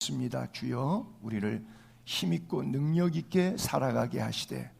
습니다. 주여, 우리를 힘있고 능력있게 살아가게 하시되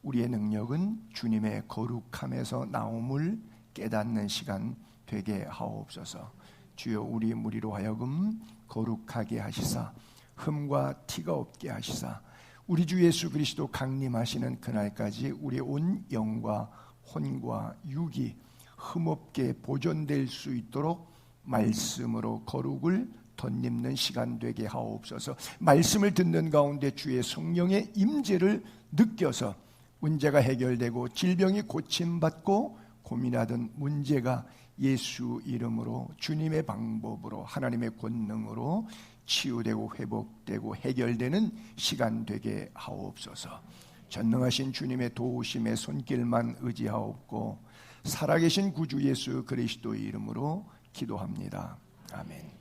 우리의 능력은 주님의 거룩함에서 나옴을 깨닫는 시간 되게 하옵소서. 주여, 우리 무리로 하여금 거룩하게 하시사 흠과 티가 없게 하시사 우리 주 예수 그리스도 강림하시는 그날까지 우리의 온 영과 혼과 육이 흠없게 보존될 수 있도록 말씀으로 거룩을 덧입는 시간 되게 하옵소서. 말씀을 듣는 가운데 주의 성령의 임재를 느껴서 문제가 해결되고 질병이 고침받고 고민하던 문제가 예수 이름으로 주님의 방법으로 하나님의 권능으로 치유되고 회복되고 해결되는 시간 되게 하옵소서. 전능하신 주님의 도우심의 손길만 의지하옵고 살아계신 구주 예수 그리스도의 이름으로 기도합니다. 아멘.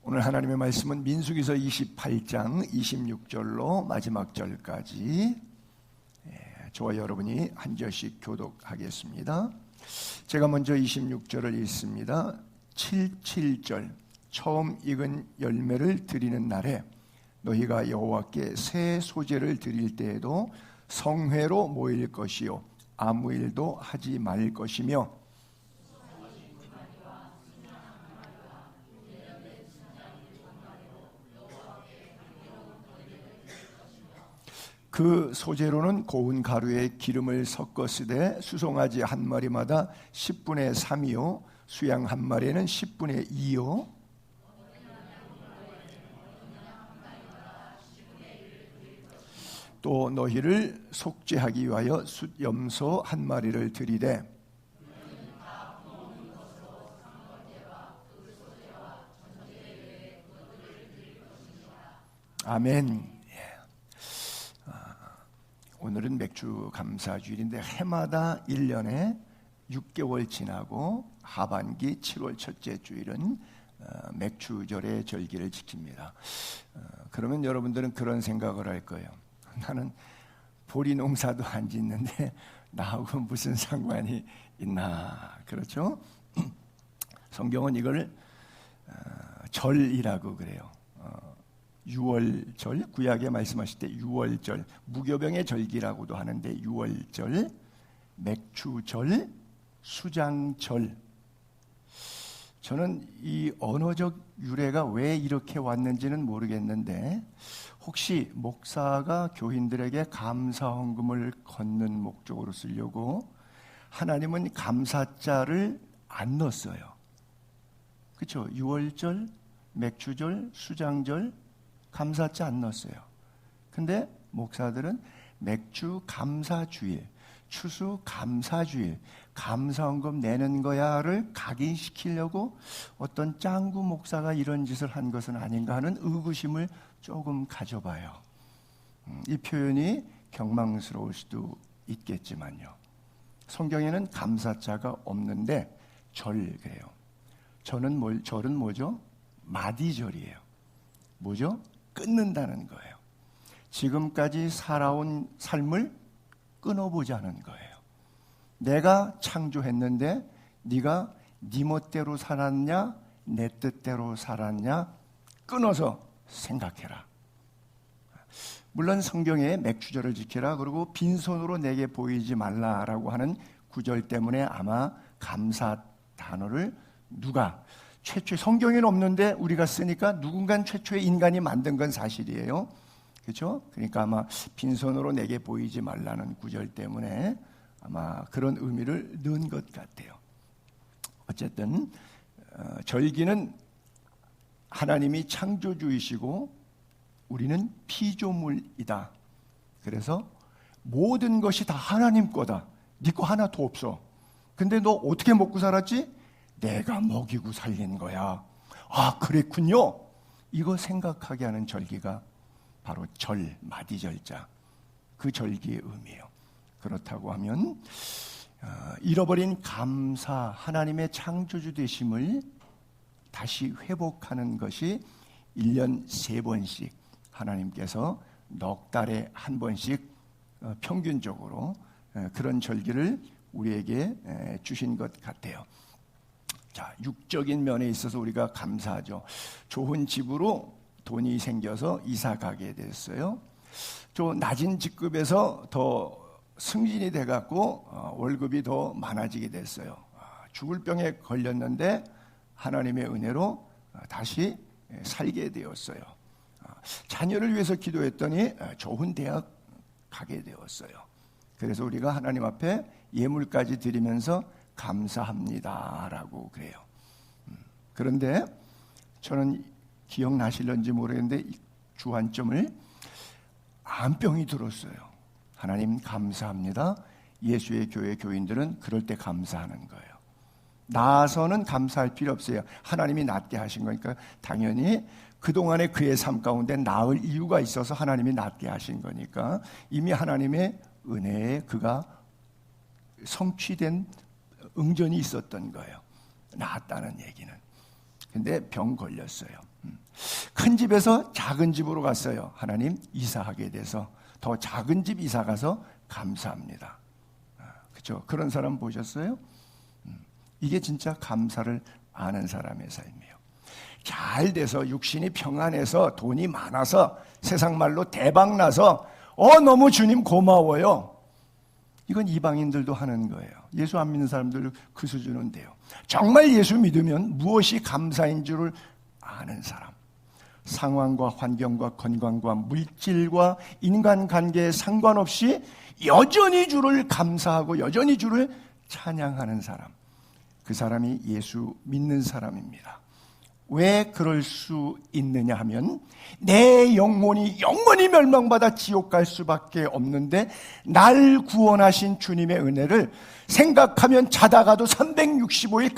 오늘 하나님의 말씀은 민수기서 28장 26절로 마지막 절까지 저와 여러분이 한 절씩 교독하겠습니다. 제가 먼저 26절을 읽습니다. 7절 처음 익은 열매를 드리는 날에 너희가 여호와께 새 소재를 드릴 때에도 성회로 모일 것이요 아무 일도 하지 말 것이며 그 소재로는 고운 가루에 기름을 섞어 쓰되 수송아지 한 마리마다 10분의 3이요 수양 한 마리에는 10분의 2요 또 너희를 속죄하기 위하여 숫염소 한 마리를 드리되 아멘. 오늘은 맥주 감사주일인데 해마다 1년에 6개월 지나고 하반기 7월 첫째 주일은 맥주절의 절기를 지킵니다. 그러면 여러분들은 그런 생각을 할 거예요. 나는 보리 농사도 안 짓는데 나하고 무슨 상관이 있나. 그렇죠? 성경은 이걸 절이라고 그래요. 유월절, 구약에 말씀하실 때 유월절, 무교병의 절기라고도 하는데 유월절, 맥주절, 수장절. 저는 이 언어적 유래가 왜 이렇게 왔는지는 모르겠는데 혹시 목사가 교인들에게 감사 헌금을 걷는 목적으로 쓰려고 하나님은 감사자를 안 넣었어요. 그렇죠? 유월절, 맥주절, 수장절 감사자 안 넣었어요. 근데 목사들은 맥주 감사주일, 추수 감사주일, 감사헌금 내는 거야를 각인시키려고 어떤 짱구 목사가 이런 짓을 한 것은 아닌가 하는 의구심을 조금 가져봐요. 이 표현이 경망스러울 수도 있겠지만요. 성경에는 감사자가 없는데 절 그래요. 절은 뭐죠? 마디절이에요. 뭐죠? 끊는다는 거예요. 지금까지 살아온 삶을 끊어보자는 거예요. 내가 창조했는데 네가 네 멋대로 살았냐 내 뜻대로 살았냐 끊어서 생각해라. 물론 성경에 맥주절을 지키라 그리고 빈손으로 내게 보이지 말라라고 하는 구절 때문에 아마 감사 단어를 누가 최초의 성경에는 없는데 우리가 쓰니까 누군가 최초의 인간이 만든 건 사실이에요. 그렇죠? 그러니까 아마 빈손으로 내게 보이지 말라는 구절 때문에 아마 그런 의미를 넣은 것 같아요. 어쨌든 절기는 하나님이 창조주이시고 우리는 피조물이다. 그래서 모든 것이 다 하나님 거다. 네 거 하나도 없어. 근데 너 어떻게 먹고 살았지? 내가 먹이고 살린 거야. 아, 그랬군요. 이거 생각하게 하는 절기가 바로 절, 마디절자. 그 절기의 의미예요. 그렇다고 하면 잃어버린 감사, 하나님의 창조주 되심을 다시 회복하는 것이 1년 3번씩 하나님께서 넉 달에 한 번씩 평균적으로 그런 절기를 우리에게 주신 것 같아요. 자, 육적인 면에 있어서 우리가 감사하죠. 좋은 집으로 돈이 생겨서 이사 가게 됐어요. 좀 낮은 직급에서 더 승진이 돼갖고 월급이 더 많아지게 됐어요. 죽을 병에 걸렸는데 하나님의 은혜로 다시 살게 되었어요. 자녀를 위해서 기도했더니 좋은 대학 가게 되었어요. 그래서 우리가 하나님 앞에 예물까지 드리면서 감사합니다라고 그래요. 그런데 저는 기억나실런지 모르겠는데 주안점을 암병이 들었어요. 하나님 감사합니다. 예수의 교회 교인들은 그럴 때 감사하는 거예요. 나서는 감사할 필요 없어요. 하나님이 낫게 하신 거니까 당연히 그동안의 그의 삶 가운데 나을 이유가 있어서 하나님이 낫게 하신 거니까 이미 하나님의 은혜에 그가 성취된 응전이 있었던 거예요. 나았다는 얘기는. 근데 병 걸렸어요. 큰 집에서 작은 집으로 갔어요. 하나님 이사하게 돼서 더 작은 집 이사 가서 감사합니다. 그렇죠? 그런 사람 보셨어요? 이게 진짜 감사를 아는 사람의 삶이에요. 잘 돼서 육신이 평안해서 돈이 많아서 세상 말로 대박 나서 너무 주님 고마워요. 이건 이방인들도 하는 거예요. 예수 안 믿는 사람들 그 수준은 돼요. 정말 예수 믿으면 무엇이 감사인 줄을 아는 사람. 상황과 환경과 건강과 물질과 인간관계에 상관없이 여전히 주를 감사하고 여전히 주를 찬양하는 사람. 그 사람이 예수 믿는 사람입니다. 왜 그럴 수 있느냐 하면 내 영혼이 영원히 멸망받아 지옥 갈 수밖에 없는데 날 구원하신 주님의 은혜를 생각하면 자다가도 365일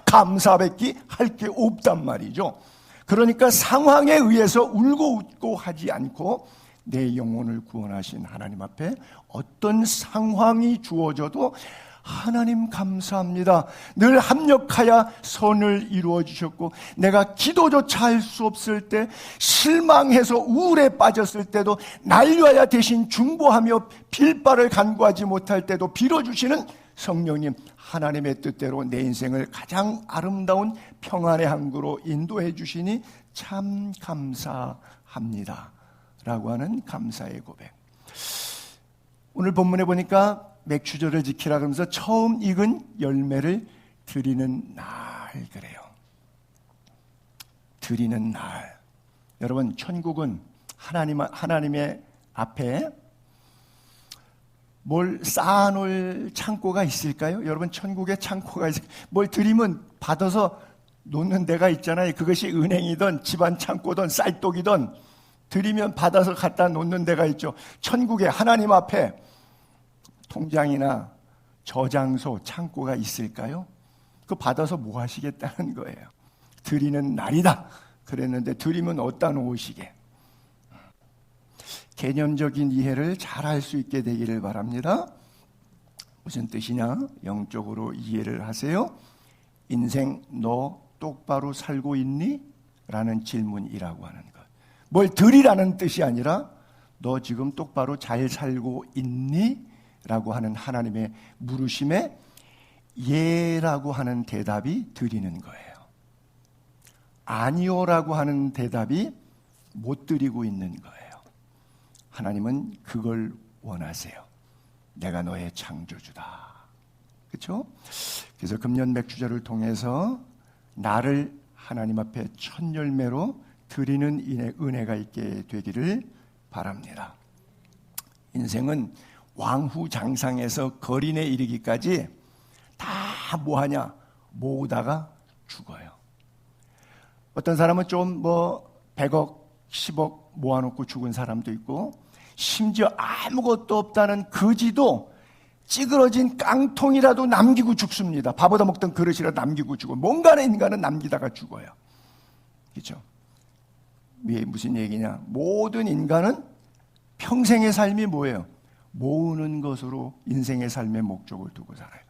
감사밖에 할 게 없단 말이죠. 그러니까 상황에 의해서 울고 웃고 하지 않고 내 영혼을 구원하신 하나님 앞에 어떤 상황이 주어져도 하나님 감사합니다. 늘 합력하여 선을 이루어 주셨고 내가 기도조차 할 수 없을 때 실망해서 우울에 빠졌을 때도 날 위하여 대신 중보하며 빌바를 간구하지 못할 때도 빌어주시는 성령님 하나님의 뜻대로 내 인생을 가장 아름다운 평안의 항구로 인도해 주시니 참 감사합니다 라고 하는 감사의 고백. 오늘 본문에 보니까 맥추절을 지키라 그러면서 처음 익은 열매를 드리는 날 그래요. 드리는 날. 여러분 천국은 하나님의 앞에 뭘 쌓아놓을 창고가 있을까요? 여러분 천국에 창고가 있을까요? 뭘 드리면 받아서 놓는 데가 있잖아요. 그것이 은행이든 집안 창고든 쌀독이든 드리면 받아서 갖다 놓는 데가 있죠. 천국에 하나님 앞에 통장이나 저장소, 창고가 있을까요? 그거 받아서 뭐 하시겠다는 거예요. 드리는 날이다 그랬는데 드리면 어디다 놓으시게. 개념적인 이해를 잘 할 수 있게 되기를 바랍니다. 무슨 뜻이냐? 영적으로 이해를 하세요. 인생 너 똑바로 살고 있니? 라는 질문이라고 하는 것. 뭘 드리라는 뜻이 아니라 너 지금 똑바로 잘 살고 있니? 라고 하는 하나님의 물으심에 예라고 하는 대답이 드리는 거예요. 아니요라고 하는 대답이 못 드리고 있는 거예요. 하나님은 그걸 원하세요. 내가 너의 창조주다. 그렇죠? 그래서 금년 맥주절을 통해서 나를 하나님 앞에 첫 열매로 드리는 은혜가 있게 되기를 바랍니다. 인생은 왕후장상에서 거린에 이르기까지 다 뭐하냐? 모으다가 죽어요. 어떤 사람은 좀 100억, 10억 모아놓고 죽은 사람도 있고 심지어 아무것도 없다는 거지도 찌그러진 깡통이라도 남기고 죽습니다. 밥 얻어 먹던 그릇이라도 남기고 죽어. 뭔가는 인간은 남기다가 죽어요. 그렇죠? 이게 무슨 얘기냐? 모든 인간은 평생의 삶이 뭐예요? 모으는 것으로 인생의 삶의 목적을 두고 살아요.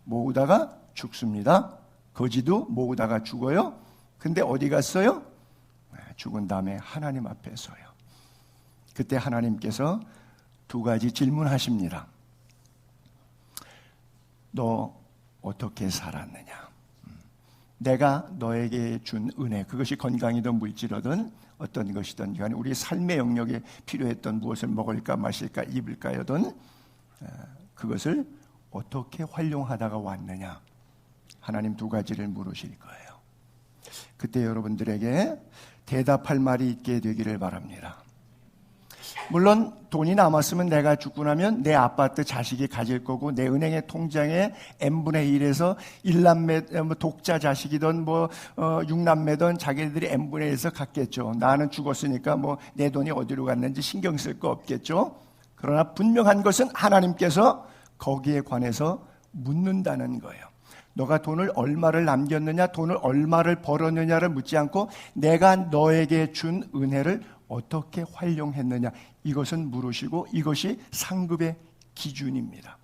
모으다가 죽습니다. 거지도 모으다가 죽어요. 근데 어디 갔어요? 죽은 다음에 하나님 앞에 서요. 그때 하나님께서 두 가지 질문하십니다. 너 어떻게 살았느냐. 내가 너에게 준 은혜, 그것이 건강이든 물질이든 어떤 것이든 간에 우리 삶의 영역에 필요했던 무엇을 먹을까 마실까 입을까여든 그것을 어떻게 활용하다가 왔느냐. 하나님 두 가지를 물으실 거예요. 그때 여러분들에게 대답할 말이 있게 되기를 바랍니다. 물론 돈이 남았으면 내가 죽고 나면 내 아파트 자식이 가질 거고 내 은행의 통장에 n분의 1에서 1남매 독자 자식이든 뭐 6남매든 자기들이 n분의 1에서 갖겠죠. 나는 죽었으니까 뭐 내 돈이 어디로 갔는지 신경 쓸 거 없겠죠. 그러나 분명한 것은 하나님께서 거기에 관해서 묻는다는 거예요. 너가 돈을 얼마를 남겼느냐, 돈을 얼마를 벌었느냐를 묻지 않고 내가 너에게 준 은혜를 어떻게 활용했느냐, 이것은 물으시고 이것이 상급의 기준입니다.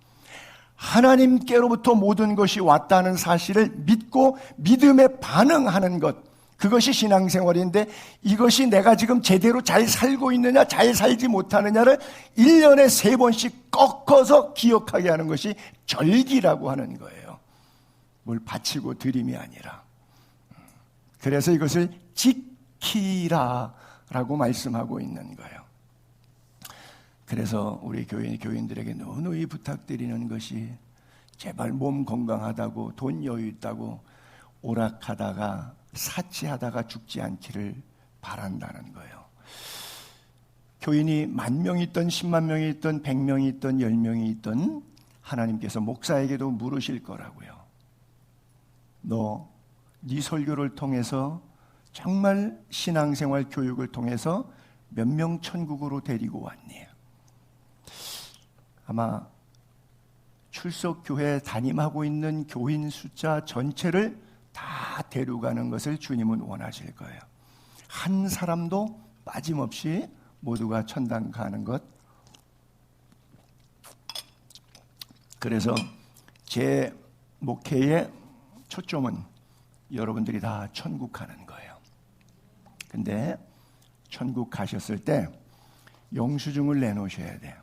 하나님께로부터 모든 것이 왔다는 사실을 믿고 믿음에 반응하는 것, 그것이 신앙생활인데 이것이 내가 지금 제대로 잘 살고 있느냐 잘 살지 못하느냐를 1년에 3번씩 꺾어서 기억하게 하는 것이 절기라고 하는 거예요. 뭘 바치고 드림이 아니라. 그래서 이것을 지키라라고 말씀하고 있는 거예요. 그래서 우리 교인들에게 누누이 부탁드리는 것이 제발 몸 건강하다고 돈 여유 있다고 오락하다가 사치하다가 죽지 않기를 바란다는 거예요. 교인이 10,000명이 있든 10만 명이 있든 100명이 있든 10명이 있든 하나님께서 목사에게도 물으실 거라고요. 너 네 설교를 통해서 정말 신앙생활 교육을 통해서 몇 명 천국으로 데리고 왔니? 아마 출석교회 담임하고 있는 교인 숫자 전체를 다 데려가는 것을 주님은 원하실 거예요. 한 사람도 빠짐없이 모두가 천당 가는 것. 그래서 제 목회의 초점은 여러분들이 다 천국 가는 거예요. 근데 천국 가셨을 때 영수증을 내놓으셔야 돼요.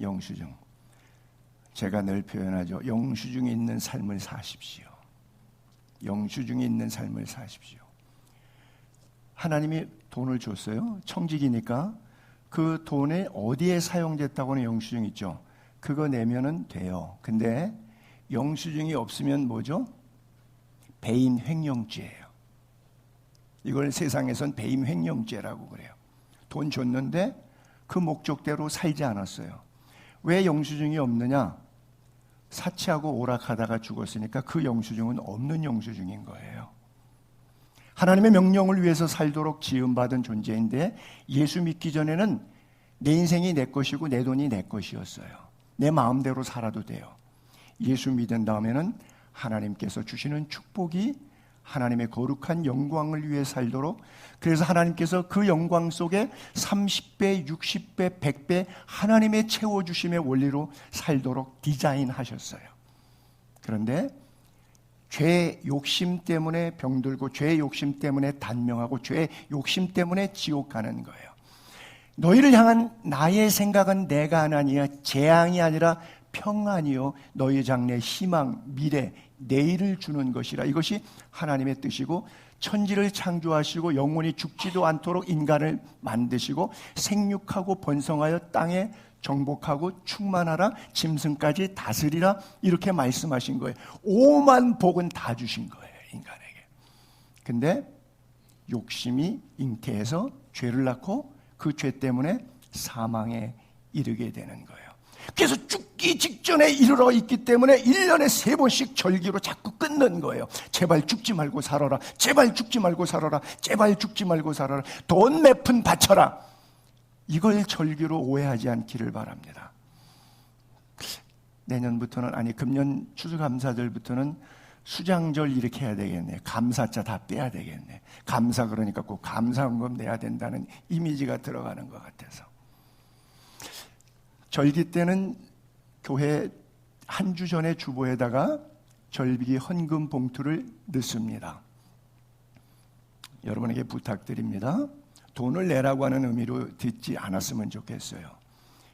영수증. 제가 늘 표현하죠. 영수증이 있는 삶을 사십시오. 영수증이 있는 삶을 사십시오. 하나님이 돈을 줬어요. 청직이니까 그 돈이 어디에 사용됐다고 하는 영수증 있죠. 그거 내면은 돼요. 근데 영수증이 없으면 뭐죠? 배임 횡령죄예요. 이걸 세상에선 배임 횡령죄라고 그래요. 돈 줬는데 그 목적대로 살지 않았어요. 왜 영수증이 없느냐? 사치하고 오락하다가 죽었으니까 그 영수증은 없는 영수증인 거예요. 하나님의 명령을 위해서 살도록 지음받은 존재인데 예수 믿기 전에는 내 인생이 내 것이고 내 돈이 내 것이었어요. 내 마음대로 살아도 돼요. 예수 믿은 다음에는 하나님께서 주시는 축복이 하나님의 거룩한 영광을 위해 살도록, 그래서 하나님께서 그 영광 속에 30배, 60배, 100배 하나님의 채워주심의 원리로 살도록 디자인하셨어요. 그런데 죄 욕심 때문에 병들고 죄 욕심 때문에 단명하고 죄 욕심 때문에 지옥 가는 거예요. 너희를 향한 나의 생각은 내가 하나니라, 재앙이 아니라 평안이요 너희 장래 희망 미래 내일을 주는 것이라. 이것이 하나님의 뜻이고, 천지를 창조하시고 영원히 죽지도 않도록 인간을 만드시고 생육하고 번성하여 땅에 정복하고 충만하라, 짐승까지 다스리라, 이렇게 말씀하신 거예요. 오만 복은 다 주신 거예요, 인간에게. 근데 욕심이 잉태해서 죄를 낳고 그 죄 때문에 사망에 이르게 되는 거예요. 그래서 죽기 직전에 이르러 있기 때문에 1년에 3번씩 절기로 자꾸 끊는 거예요. 제발 죽지 말고 살아라. 제발 죽지 말고 살아라. 제발 죽지 말고 살아라. 돈 몇 푼 바쳐라. 이걸 절기로 오해하지 않기를 바랍니다. 내년부터는, 아니 금년 추수감사절부터는 수장절 이렇게 해야 되겠네. 감사자 다 빼야 되겠네. 감사 그러니까 꼭 감사헌금 내야 된다는 이미지가 들어가는 것 같아서. 절기 때는 교회 한 주 전에 주보에다가 절기 헌금 봉투를 넣습니다. 여러분에게 부탁드립니다. 돈을 내라고 하는 의미로 듣지 않았으면 좋겠어요.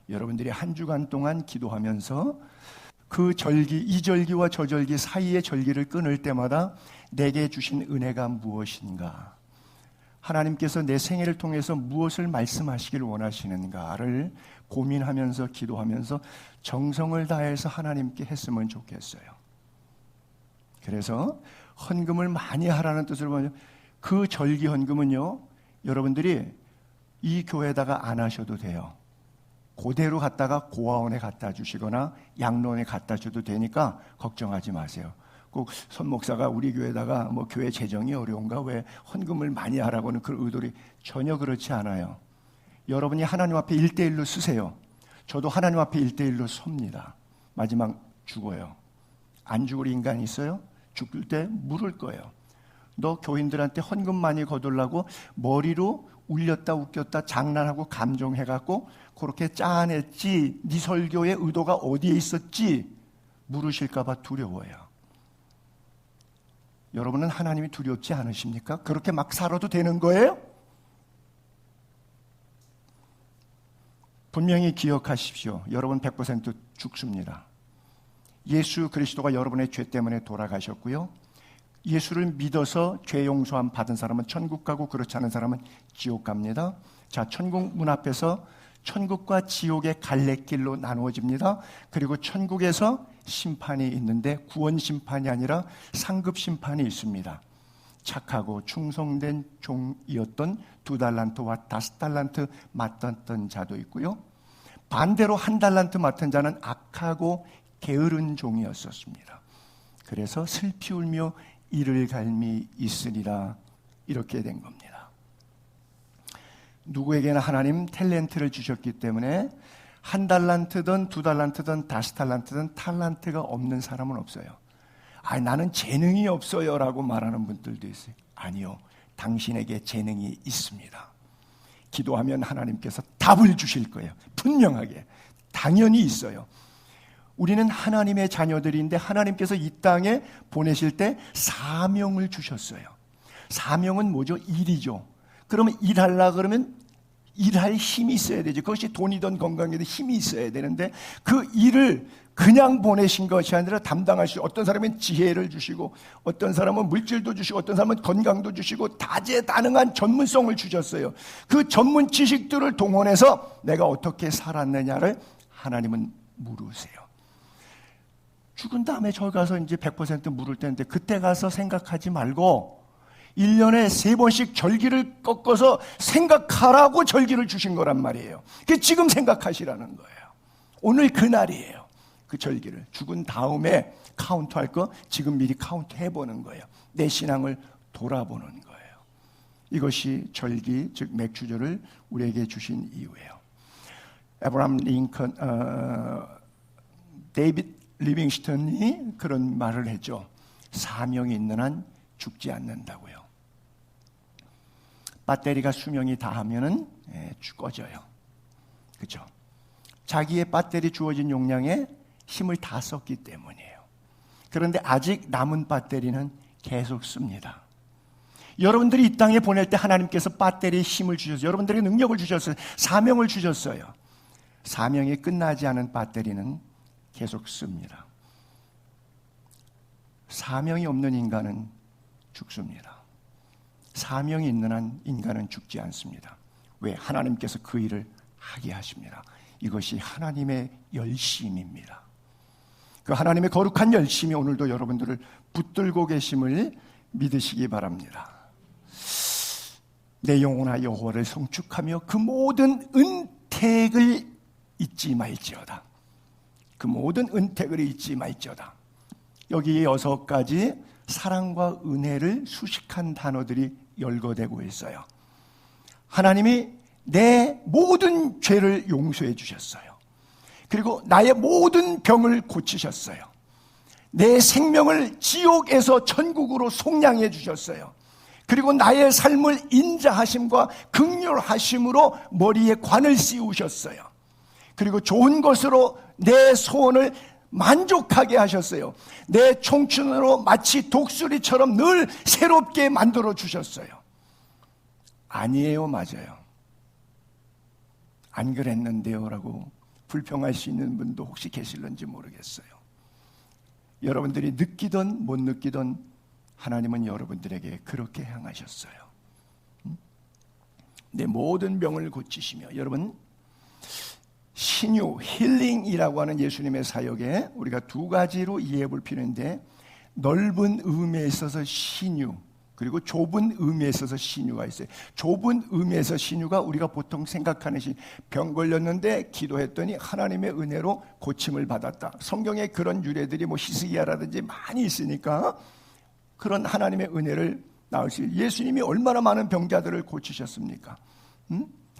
여러분들이 한 주간 동안 기도하면서 그 절기, 이 절기와 저 절기 사이의 절기를 끊을 때마다 내게 주신 은혜가 무엇인가? 하나님께서 내 생애를 통해서 무엇을 말씀하시길 원하시는가를 고민하면서 기도하면서 정성을 다해서 하나님께 했으면 좋겠어요. 그래서 헌금을 많이 하라는 뜻으로 보면 그 절기 헌금은요, 여러분들이 이 교회에다가 안 하셔도 돼요. 그대로 갖다가 고아원에 갖다 주시거나 양로원에 갖다 줘도 되니까 걱정하지 마세요. 꼭 손 목사가 우리 교회에다가 뭐 교회 재정이 어려운가 왜 헌금을 많이 하라고는 그런 의도리 전혀 그렇지 않아요. 여러분이 하나님 앞에 1대1로 쓰세요. 저도 하나님 앞에 1대1로 섭니다. 마지막 죽어요. 안 죽을 인간이 있어요? 죽을 때 물을 거예요. 너 교인들한테 헌금 많이 거둘라고 머리로 울렸다 웃겼다 장난하고 감정해갖고 그렇게 짜냈지, 네 설교의 의도가 어디에 있었지 물으실까 봐 두려워요. 여러분은 하나님이 두렵지 않으십니까? 그렇게 막 살아도 되는 거예요? 분명히 기억하십시오. 여러분 100% 죽습니다. 예수 그리스도가 여러분의 죄 때문에 돌아가셨고요. 예수를 믿어서 죄 용서함 받은 사람은 천국 가고 그렇지 않은 사람은 지옥 갑니다. 자, 천국 문 앞에서 천국과 지옥의 갈래길로 나누어집니다. 그리고 천국에서 심판이 있는데 구원 심판이 아니라 상급 심판이 있습니다. 착하고 충성된 종이었던 2달란트와 5달란트 맡았던 자도 있고요. 반대로 1달란트 맡은 자는 악하고 게으른 종이었었습니다. 그래서 슬피 울며 이를 갈미 있으리라 이렇게 된 겁니다. 누구에게나 하나님 탤런트를 주셨기 때문에 1달란트든 2달란트든 5달란트든 탈란트가 없는 사람은 없어요. 아, 나는 재능이 없어요 라고 말하는 분들도 있어요. 아니요, 당신에게 재능이 있습니다. 기도하면 하나님께서 답을 주실 거예요. 분명하게 당연히 있어요. 우리는 하나님의 자녀들인데 하나님께서 이 땅에 보내실 때 사명을 주셨어요. 사명은 뭐죠? 일이죠. 그러면 일하려 그러면 일할 힘이 있어야 되죠. 그것이 돈이든 건강이든 힘이 있어야 되는데 그 일을 그냥 보내신 것이 아니라 담당할 수, 어떤 사람은 지혜를 주시고 어떤 사람은 물질도 주시고 어떤 사람은 건강도 주시고 다재다능한 전문성을 주셨어요. 그 전문 지식들을 동원해서 내가 어떻게 살았느냐를 하나님은 물으세요. 죽은 다음에 저 가서 이제 100% 물을 때인데 그때 가서 생각하지 말고 1년에 3번씩 절기를 꺾어서 생각하라고 절기를 주신 거란 말이에요. 그 지금 생각하시라는 거예요. 오늘 그날이에요. 그 절기를 죽은 다음에 카운트할 거 지금 미리 카운트 해보는 거예요. 내 신앙을 돌아보는 거예요. 이것이 절기, 즉 맥주절을 우리에게 주신 이유예요. 에브라함 링컨, 데이빗 리빙스턴이 그런 말을 했죠. 사명이 있는 한 죽지 않는다고요. 배터리가 수명이 다하면은 꺼져요. 그렇죠? 자기의 배터리 주어진 용량에 힘을 다 썼기 때문이에요. 그런데 아직 남은 배터리는 계속 씁니다. 여러분들이 이 땅에 보낼 때 하나님께서 배터리에 힘을 주셨어요. 여러분들에게 능력을 주셨어요. 사명을 주셨어요. 사명이 끝나지 않은 배터리는 계속 씁니다. 사명이 없는 인간은 죽습니다. 사명이 있는 한 인간은 죽지 않습니다. 왜? 하나님께서 그 일을 하게 하십니다. 이것이 하나님의 열심입니다. 그 하나님의 거룩한 열심이 오늘도 여러분들을 붙들고 계심을 믿으시기 바랍니다. 내 영혼아 여호와를 송축하며 그 모든 은택을 잊지 말지어다. 그 모든 은택을 잊지 말지어다. 여기 6가지 사랑과 은혜를 수식한 단어들이 열거되고 있어요. 하나님이 내 모든 죄를 용서해 주셨어요. 그리고 나의 모든 병을 고치셨어요. 내 생명을 지옥에서 천국으로 속량해 주셨어요. 그리고 나의 삶을 인자하심과 긍휼하심으로 머리에 관을 씌우셨어요. 그리고 좋은 것으로 내 소원을 만족하게 하셨어요. 내 청춘으로 마치 독수리처럼 늘 새롭게 만들어 주셨어요. 아니에요, 맞아요. 안 그랬는데요 라고 불평할 수 있는 분도 혹시 계실런지 모르겠어요. 여러분들이 느끼던 못 느끼던 하나님은 여러분들에게 그렇게 향하셨어요. 내 모든 병을 고치시며, 여러분, 신유, 힐링이라고 하는 예수님의 사역에 우리가 두 가지로 이해해 볼 필요인데, 넓은 의미에 있어서 신유, 그리고 좁은 의미에 있어서 신유가 있어요. 좁은 의미에서 신유가 우리가 보통 생각하는 병 걸렸는데 기도했더니 하나님의 은혜로 고침을 받았다. 성경에 그런 유래들이 히스기야라든지 많이 있으니까 그런 하나님의 은혜를 나올 수 있어요. 예수님이 얼마나 많은 병자들을 고치셨습니까?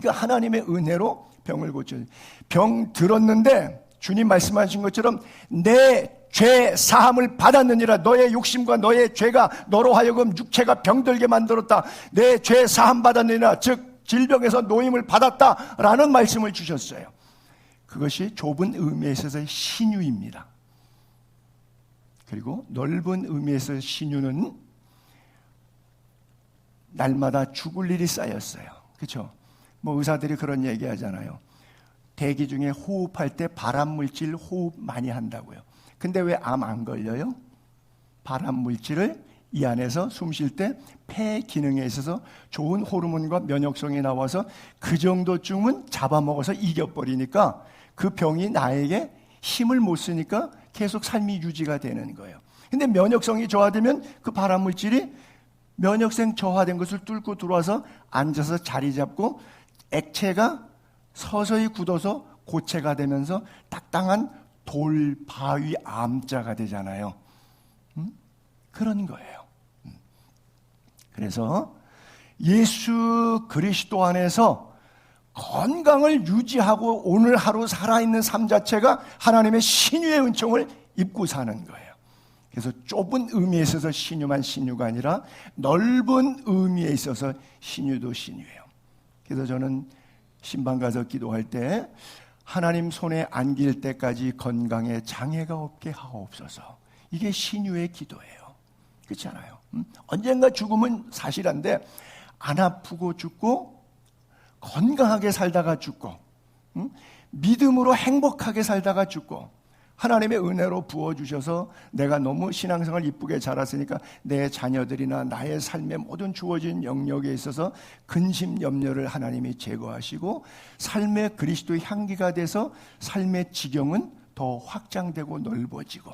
그 하나님의 은혜로 병을 고쳐요. 병 들었는데 주님 말씀하신 것처럼 내 죄 사함을 받았느니라. 너의 욕심과 너의 죄가 너로 하여금 육체가 병들게 만들었다. 내 죄 사함 받았느니라. 즉 질병에서 노임을 받았다라는 말씀을 주셨어요. 그것이 좁은 의미에 있어서의 신유입니다. 그리고 넓은 의미에서의 신유는 날마다 죽을 일이 쌓였어요. 그렇죠? 의사들이 그런 얘기 하잖아요. 대기 중에 호흡할 때 발암물질 호흡 많이 한다고요. 근데 왜 암 안 걸려요? 발암물질을 이 안에서 숨 쉴 때 폐 기능에 있어서 좋은 호르몬과 면역성이 나와서 그 정도쯤은 잡아먹어서 이겨버리니까 그 병이 나에게 힘을 못 쓰니까 계속 삶이 유지가 되는 거예요. 근데 면역성이 저하되면 그 발암물질이 면역성 저하된 것을 뚫고 들어와서 앉아서 자리 잡고 액체가 서서히 굳어서 고체가 되면서 딱딱한 돌바위 암자가 되잖아요. 그런 거예요. 그래서 예수 그리스도 안에서 건강을 유지하고 오늘 하루 살아있는 삶 자체가 하나님의 신유의 은총을 입고 사는 거예요. 그래서 좁은 의미에 있어서 신유만 신유가 아니라 넓은 의미에 있어서 신유도 신유예요. 그래서 저는 신방 가서 기도할 때 하나님 손에 안길 때까지 건강에 장애가 없게 하옵소서. 이게 신유의 기도예요. 그렇지 않아요? 언젠가 죽음은 사실한데 안 아프고 죽고 건강하게 살다가 죽고 믿음으로 행복하게 살다가 죽고 하나님의 은혜로 부어주셔서 내가 너무 신앙생활 이쁘게 자랐으니까 내 자녀들이나 나의 삶에 모든 주어진 영역에 있어서 근심 염려를 하나님이 제거하시고 삶의 그리스도의 향기가 돼서 삶의 지경은 더 확장되고 넓어지고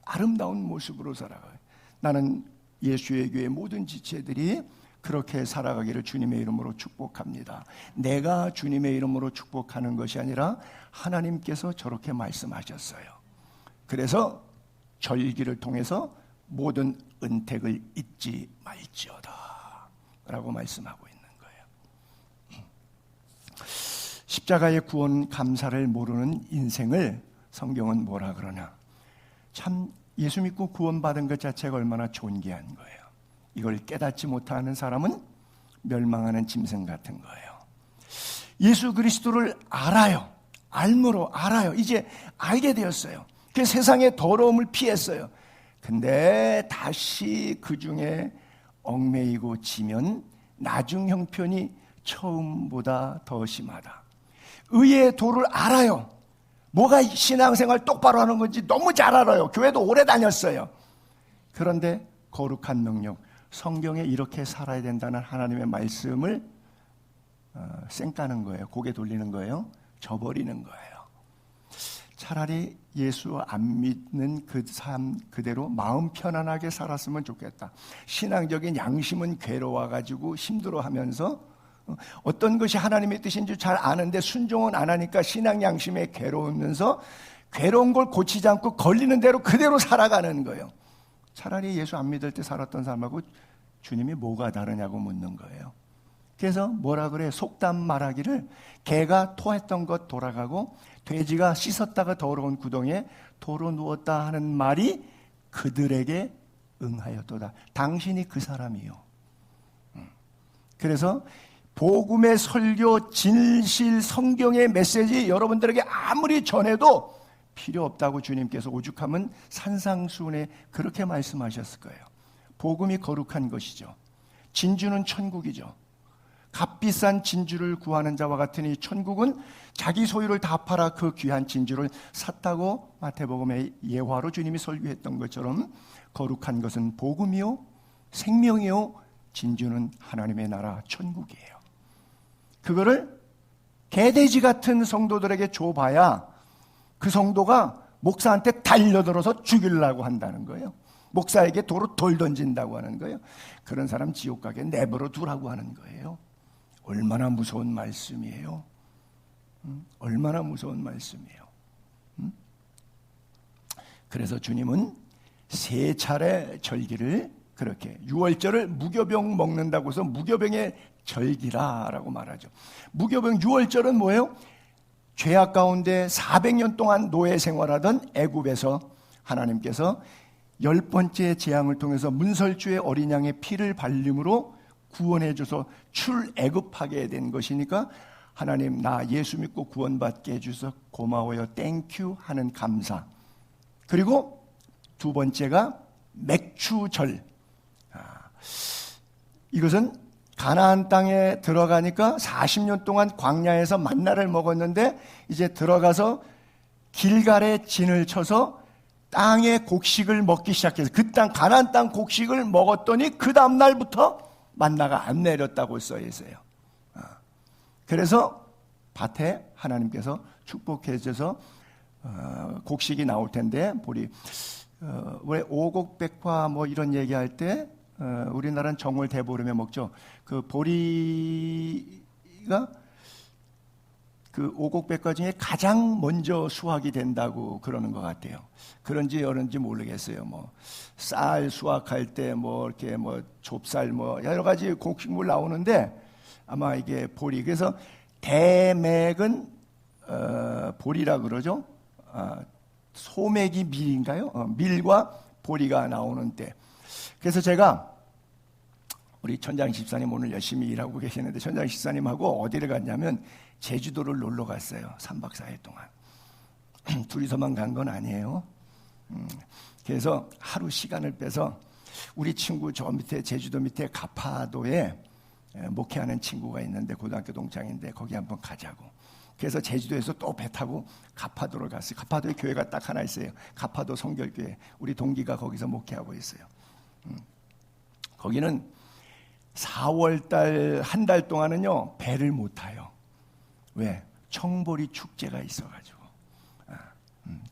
아름다운 모습으로 살아가요. 나는 예수의 교회 모든 지체들이 그렇게 살아가기를 주님의 이름으로 축복합니다. 내가 주님의 이름으로 축복하는 것이 아니라 하나님께서 저렇게 말씀하셨어요. 그래서 절기를 통해서 모든 은택을 잊지 말지어다 라고 말씀하고 있는 거예요. 십자가의 구원 감사를 모르는 인생을 성경은 뭐라 그러냐. 참 예수 믿고 구원받은 것 자체가 얼마나 존귀한 거예요. 이걸 깨닫지 못하는 사람은 멸망하는 짐승 같은 거예요. 예수 그리스도를 알아요. 알므로 알아요. 이제 알게 되었어요. 그 세상의 더러움을 피했어요. 근데 다시 그 중에 얽매이고 지면 나중 형편이 처음보다 더 심하다. 의의 도를 알아요. 뭐가 신앙생활 똑바로 하는 건지 너무 잘 알아요. 교회도 오래 다녔어요. 그런데 거룩한 능력, 성경에 이렇게 살아야 된다는 하나님의 말씀을 쌩까는 거예요. 고개 돌리는 거예요. 저버리는 거예요. 차라리 예수 안 믿는 그 삶 그대로 마음 편안하게 살았으면 좋겠다. 신앙적인 양심은 괴로워가지고 힘들어하면서 어떤 것이 하나님의 뜻인지 잘 아는데 순종은 안 하니까 신앙 양심에 괴로우면서 괴로운 걸 고치지 않고 걸리는 대로 그대로 살아가는 거예요. 차라리 예수 안 믿을 때 살았던 사람하고 주님이 뭐가 다르냐고 묻는 거예요. 그래서 뭐라 그래? 속담 말하기를 개가 토했던 것 돌아가고 돼지가 씻었다가 더러운 구덩이에 도로 누웠다 하는 말이 그들에게 응하였도다. 당신이 그 사람이요. 그래서 복음의 설교, 진실, 성경의 메시지 여러분들에게 아무리 전해도 필요 없다고 주님께서 오죽하면 산상수훈에 그렇게 말씀하셨을 거예요. 복음이 거룩한 것이죠. 진주는 천국이죠. 값비싼 진주를 구하는 자와 같으니 천국은 자기 소유를 다 팔아 그 귀한 진주를 샀다고 마태복음의 예화로 주님이 설교했던 것처럼 거룩한 것은 복음이요 생명이요 진주는 하나님의 나라 천국이에요. 그거를 개돼지 같은 성도들에게 줘봐야 그 성도가 목사한테 달려들어서 죽이려고 한다는 거예요. 목사에게 도로 돌 던진다고 하는 거예요. 그런 사람 지옥 가게 내버려 두라고 하는 거예요. 얼마나 무서운 말씀이에요. 얼마나 무서운 말씀이에요. 그래서 주님은 3차례 절기를 그렇게 6월절을 무교병 먹는다고 해서 무교병의 절기라고 말하죠. 무교병 6월절은 뭐예요? 죄악 가운데 400년 동안 노예 생활하던 애굽에서 하나님께서 10번째 재앙을 통해서 문설주의 어린 양의 피를 발림으로 구원해줘서 출애굽하게 된 것이니까 하나님 나 예수 믿고 구원받게 해주셔서 고마워요 땡큐 하는 감사. 그리고 2번째가 맥추절. 이것은 가나안 땅에 들어가니까 40년 동안 광야에서 만나를 먹었는데 이제 들어가서 길갈에 진을 쳐서 땅의 곡식을 먹기 시작해서 그 땅 가나안 땅 곡식을 먹었더니 그 다음 날부터 만나가 안 내렸다고 써 있어요. 그래서 밭에 하나님께서 축복해 주셔서 곡식이 나올 텐데 보리 왜 오곡백화 뭐 이런 얘기할 때 우리나라는 정월 대보름에 먹죠. 그 보리가 그 오곡백과 중에 가장 먼저 수확이 된다고 그러는 것 같아요. 그런지 여런지 모르겠어요. 뭐 쌀 수확할 때 뭐 이렇게 뭐 좁쌀 뭐 여러 가지 곡식물 나오는데 아마 이게 보리. 그래서 대맥은 보리라 그러죠. 소맥이 밀인가요? 밀과 보리가 나오는 때. 그래서 제가 우리 천장 집사님 오늘 열심히 일하고 계시는데 천장 집사님하고 어디를 갔냐면 제주도를 놀러 갔어요. 3박 4일 동안. 둘이서만 간 건 아니에요. 그래서 하루 시간을 빼서 우리 친구 저 밑에 제주도 밑에 가파도에 목회하는 친구가 있는데 고등학교 동창인데 거기 한번 가자고. 그래서 제주도에서 또 배 타고 가파도를 갔어요. 가파도에 교회가 딱 하나 있어요. 가파도 성결교회. 우리 동기가 거기서 목회하고 있어요. 거기는 4월달 한 달 동안은요 배를 못 타요. 왜? 청보리 축제가 있어가지고.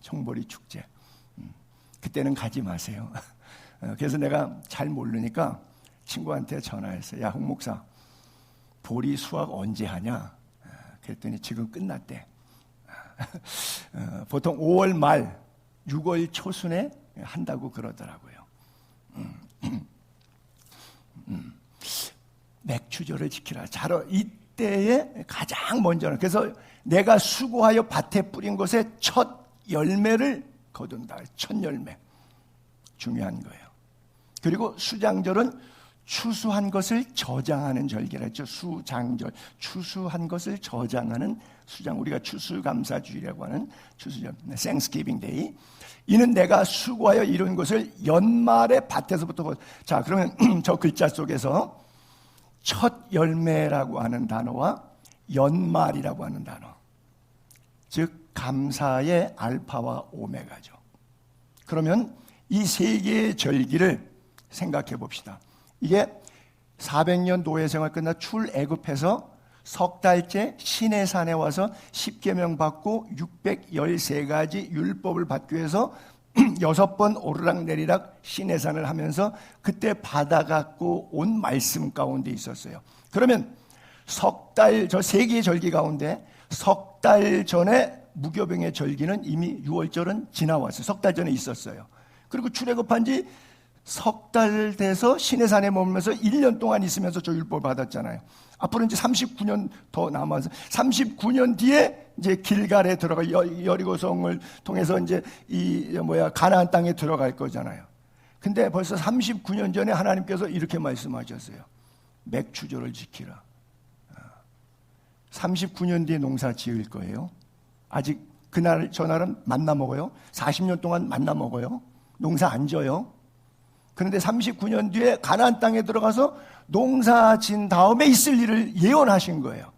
청보리 축제. 그때는 가지 마세요. 그래서 내가 잘 모르니까 친구한테 전화했어요. 야, 홍 목사, 보리 수확 언제 하냐? 그랬더니 지금 끝났대. 보통 5월 말, 6월 초순에 한다고 그러더라고요. 맥추절을 지키라. 잘 이때에 가장 먼저는 그래서 내가 수고하여 밭에 뿌린 것에 첫 열매를 거둔다. 첫 열매. 중요한 거예요. 그리고 수장절은 추수한 것을 저장하는 절기라 했죠. 수장절. 추수한 것을 저장하는 수장. 우리가 추수감사주의라고 하는 추수절. Thanksgiving Day. 이는 내가 수고하여 이룬 것을 연말에 밭에서부터. 자, 그러면 저 글자 속에서 첫 열매라고 하는 단어와 연말이라고 하는 단어. 즉 감사의 알파와 오메가죠. 그러면 이 3개의 절기를 생각해 봅시다. 이게 400년 노예 생활 끝나 출애굽해서 석 달째 시내산에 와서 10계명 받고 613가지 율법을 받기 위해서 6번 오르락내리락 시내산을 하면서 그때 받아갖고 온 말씀 가운데 있었어요. 그러면 석 달, 저 3개의 절기 가운데 석 달 전에 무교병의 절기는 이미 6월절은 지나왔어요. 석 달 전에 있었어요. 그리고 출애굽한 지 석 달 돼서 시내산에 머물면서 1년 동안 있으면서 저 율법을 받았잖아요. 앞으로 이제 39년 더 남아서 39년 뒤에 이제 길갈에 들어가 여리고성을 통해서 이제 가나안 땅에 들어갈 거잖아요. 근데 벌써 39년 전에 하나님께서 이렇게 말씀하셨어요. 맥추절을 지키라. 39년 뒤에 농사 지을 거예요. 아직 그날 저날은 만나 먹어요. 40년 동안 만나 먹어요. 농사 안 져요. 그런데 39년 뒤에 가나안 땅에 들어가서 농사 진 다음에 있을 일을 예언하신 거예요.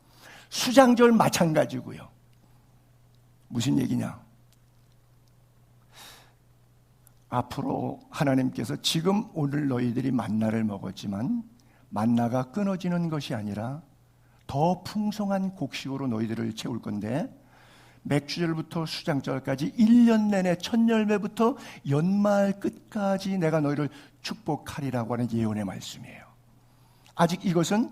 수장절 마찬가지고요. 무슨 얘기냐? 앞으로 하나님께서 지금 오늘 너희들이 만나를 먹었지만 만나가 끊어지는 것이 아니라 더 풍성한 곡식으로 너희들을 채울 건데, 맥주절부터 수장절까지 1년 내내 첫 열매부터 연말 끝까지 내가 너희를 축복하리라고 하는 예언의 말씀이에요. 아직 이것은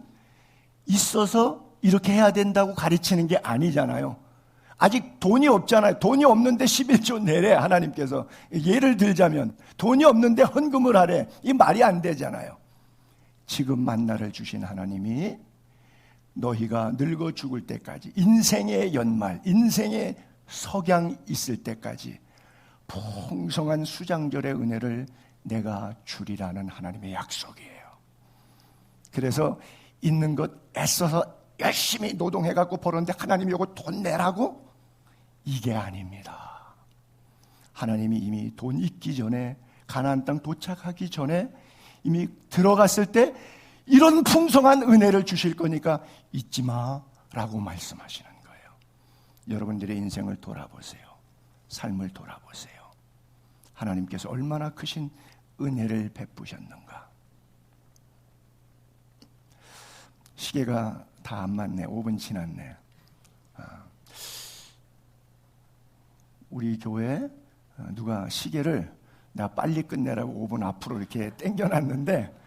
있어서 이렇게 해야 된다고 가르치는 게 아니잖아요. 아직 돈이 없잖아요. 돈이 없는데 11조 내래 하나님께서. 예를 들자면 돈이 없는데 헌금을 하래. 이 말이 안 되잖아요. 지금 만나를 주신 하나님이 너희가 늙어 죽을 때까지, 인생의 연말, 인생의 석양 있을 때까지 풍성한 수장절의 은혜를 내가 주리라는 하나님의 약속이에요. 그래서 있는 것 애써서 열심히 노동해갖고 벌었는데 하나님이 이거 돈 내라고? 이게 아닙니다. 하나님이 이미 돈 있기 전에, 가나안 땅 도착하기 전에 이미 들어갔을 때 이런 풍성한 은혜를 주실 거니까 잊지 마라고 말씀하시는 거예요. 여러분들의 인생을 돌아보세요. 삶을 돌아보세요. 하나님께서 얼마나 크신 은혜를 베푸셨는가. 시계가 다 안 맞네. 5분 지났네. 우리 교회에 누가 시계를 나 빨리 끝내라고 5분 앞으로 이렇게 당겨놨는데,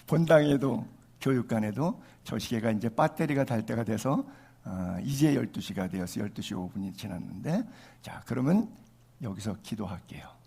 본당에도 교육관에도 저 시계가 이제 배터리가 달 때가 돼서 이제 12시가 되어서 12시 5분이 지났는데, 자, 그러면 여기서 기도할게요.